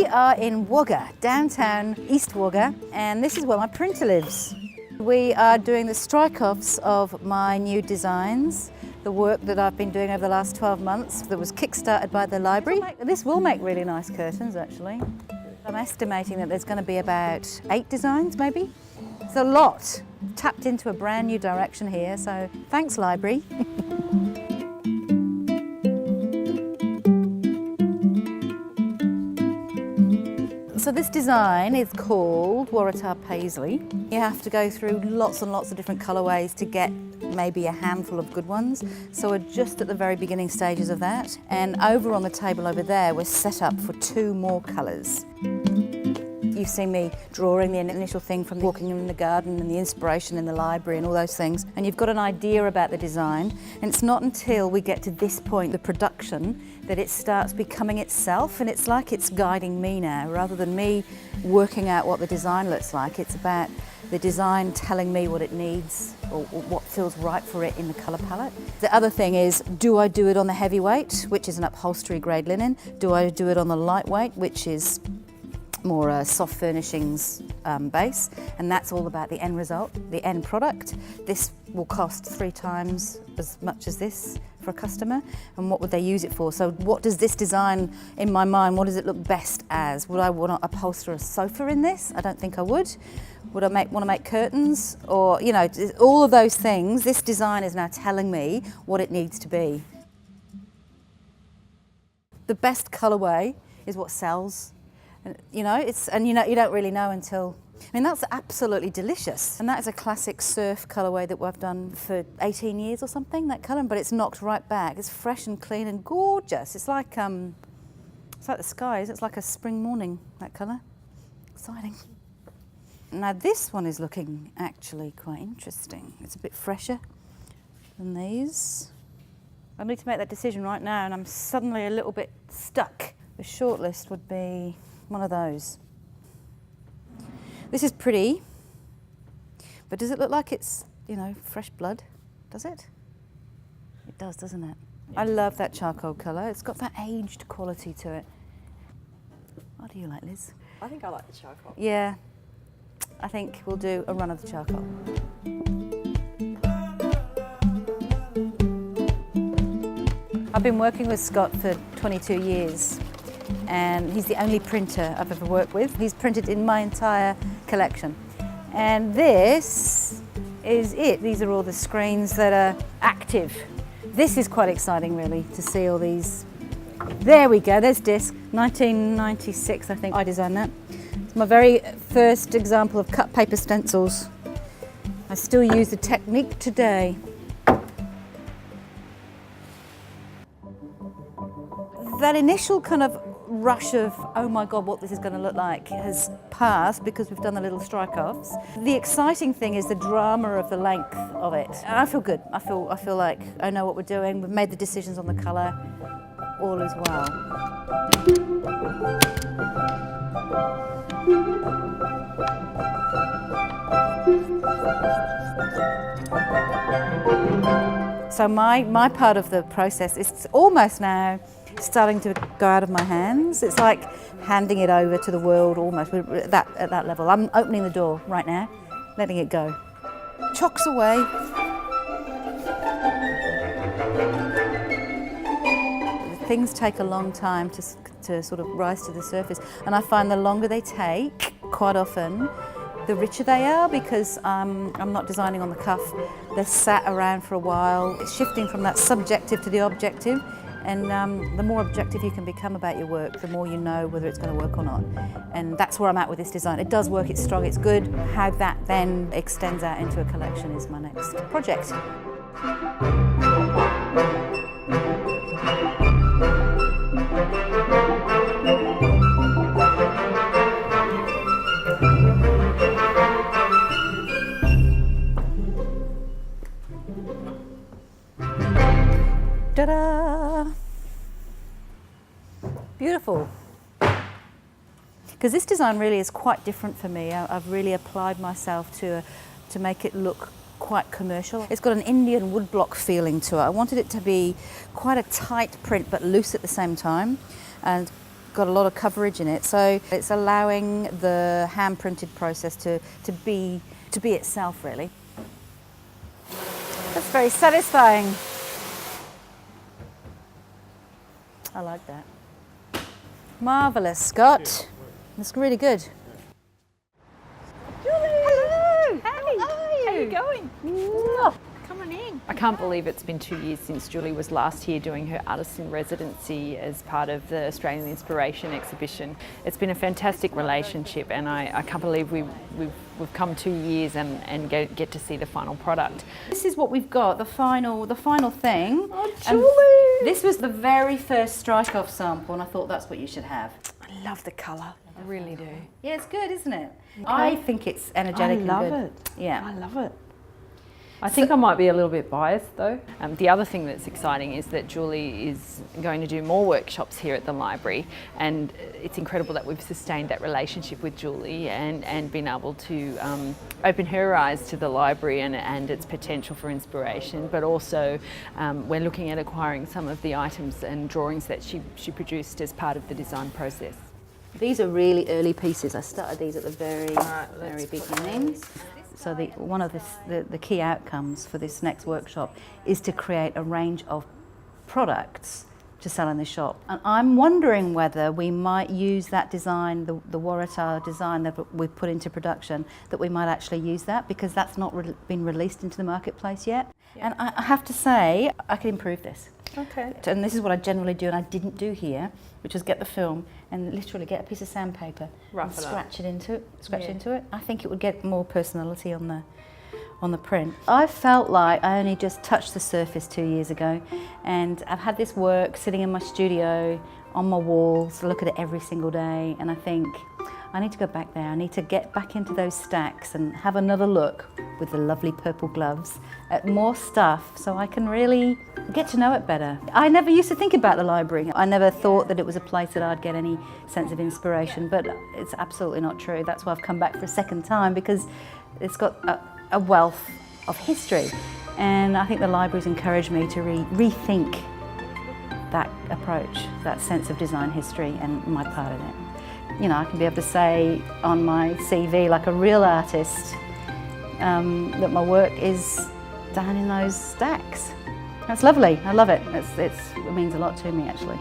We are in Wagga, downtown East Wagga, and this is where my printer lives. We are doing the strike-offs of my new designs, the work that I've been doing over the last 12 months that was kick-started by the library. This will make really nice curtains, actually. I'm estimating that there's going to be about 8 designs, maybe. It's a lot. Tapped into a brand new direction here, so thanks, library. So this design is called Waratah Paisley. You have to go through lots and lots of different colourways to get maybe a handful of good ones. So we're just at the very beginning stages of that. And over on the table over there, we're set up for 2 more colours. You've seen me drawing the initial thing from walking in the garden and the inspiration in the library and all those things. And you've got an idea about the design. And it's not until we get to this point, the production, that it starts becoming itself. And it's like it's guiding me now, rather than me working out what the design looks like. It's about the design telling me what it needs or what feels right for it in the colour palette. The other thing is, do I do it on the heavyweight, which is an upholstery grade linen? Do I do it on the lightweight, which is more soft furnishings base, and that's all about the end result, the end product. This will cost 3 times as much as this for a customer, and what would they use it for? So what does this design, in my mind, what does it look best as? Would I want to upholster a sofa in this? I don't think I would. Would I want to make curtains? Or, you know, all of those things, this design is now telling me what it needs to be. The best colourway is what sells. You know, you don't really know until, I mean, that's absolutely delicious. And that is a classic surf colourway that I've done for 18 years or something, that colour, but it's knocked right back. It's fresh and clean and gorgeous. It's like the skies. It's like a spring morning, that colour. Exciting. Now this one is looking actually quite interesting. It's a bit fresher than these. I need to make that decision right now, and I'm suddenly a little bit stuck. The shortlist would be one of those. This is pretty, but does it look like it's, you know, fresh blood? Does it? It does, doesn't it? Yeah. I love that charcoal colour. It's got that aged quality to it. What do you like, Liz? I think I like the charcoal. Yeah, I think we'll do a run of the charcoal. I've been working with Scott for 22 years. And he's the only printer I've ever worked with. He's printed in my entire collection. And this is it. These are all the screens that are active. This is quite exciting, really, to see all these. There we go, there's disc. 1996, I think I designed that. It's my very first example of cut paper stencils. I still use the technique today. That initial kind of rush of, oh my God, what this is going to look like has passed because we've done the little strike-offs. The exciting thing is the drama of the length of it. And I feel good. I feel like I know what we're doing. We've made the decisions on the colour. All is well. So my part of the process is almost now starting to go out of my hands. It's like handing it over to the world almost at that level. I'm opening the door right now, letting it go. Chocks away. Things take a long time to sort of rise to the surface, and I find the longer they take, quite often, the richer they are, because I'm not designing on the cuff. They're sat around for a while. It's shifting from that subjective to the objective. And the more objective you can become about your work, the more you know whether it's going to work or not. And that's where I'm at with this design. It does work, it's strong, it's good. How that then extends out into a collection is my next project. Ta-da! Beautiful. Because this design really is quite different for me. I've really applied myself to make it look quite commercial. It's got an Indian woodblock feeling to it. I wanted it to be quite a tight print but loose at the same time. And got a lot of coverage in it, so it's allowing the hand printed process to be itself, really. That's very satisfying. I like that. Marvellous, Scott. That's really good. Julie! Hello! Hey! How are you going? Come on in. I can't believe it's been 2 years since Julie was last here doing her artist in residency as part of the Australian Inspiration exhibition. It's been a fantastic relationship, and I can't believe we've come 2 years and get to see the final product. This is what we've got, the final thing. Oh, Julie! This was the very first strike-off sample, and I thought that's what you should have. I love the colour, I really do. Yeah, it's good, isn't it? I think it's energetic and I good. love it. Yeah. I love it. I think I might be a little bit biased though. The other thing that's exciting is that Julie is going to do more workshops here at the library, and it's incredible that we've sustained that relationship with Julie and been able to open her eyes to the library and its potential for inspiration, but also we're looking at acquiring some of the items and drawings that she produced as part of the design process. These are really early pieces. I started these at the very beginning. So one of the key outcomes for this next workshop is to create a range of products to sell in the shop. And I'm wondering whether we might use that design, the Waratah design that we've put into production, that we might actually use that, because that's not been released into the marketplace yet. Yeah. And I have to say, I could improve this. Okay. And this is what I generally do, and I didn't do here, which was get the film and literally get a piece of sandpaper and scratch it into it. I think it would get more personality on the print. I felt like I only just touched the surface 2 years ago, and I've had this work sitting in my studio on my walls. I look at it every single day, and I think I need to go back there. I need to get back into those stacks and have another look with the lovely purple gloves at more stuff, so I can really get to know it better. I never used to think about the library. I never thought that it was a place that I'd get any sense of inspiration, but it's absolutely not true. That's why I've come back for a second time, because it's got a wealth of history, and I think the library's encouraged me to rethink that approach, that sense of design history and my part in it. You know, I can be able to say on my CV, like a real artist, that my work is down in those stacks. That's lovely. I love it. It means a lot to me, actually.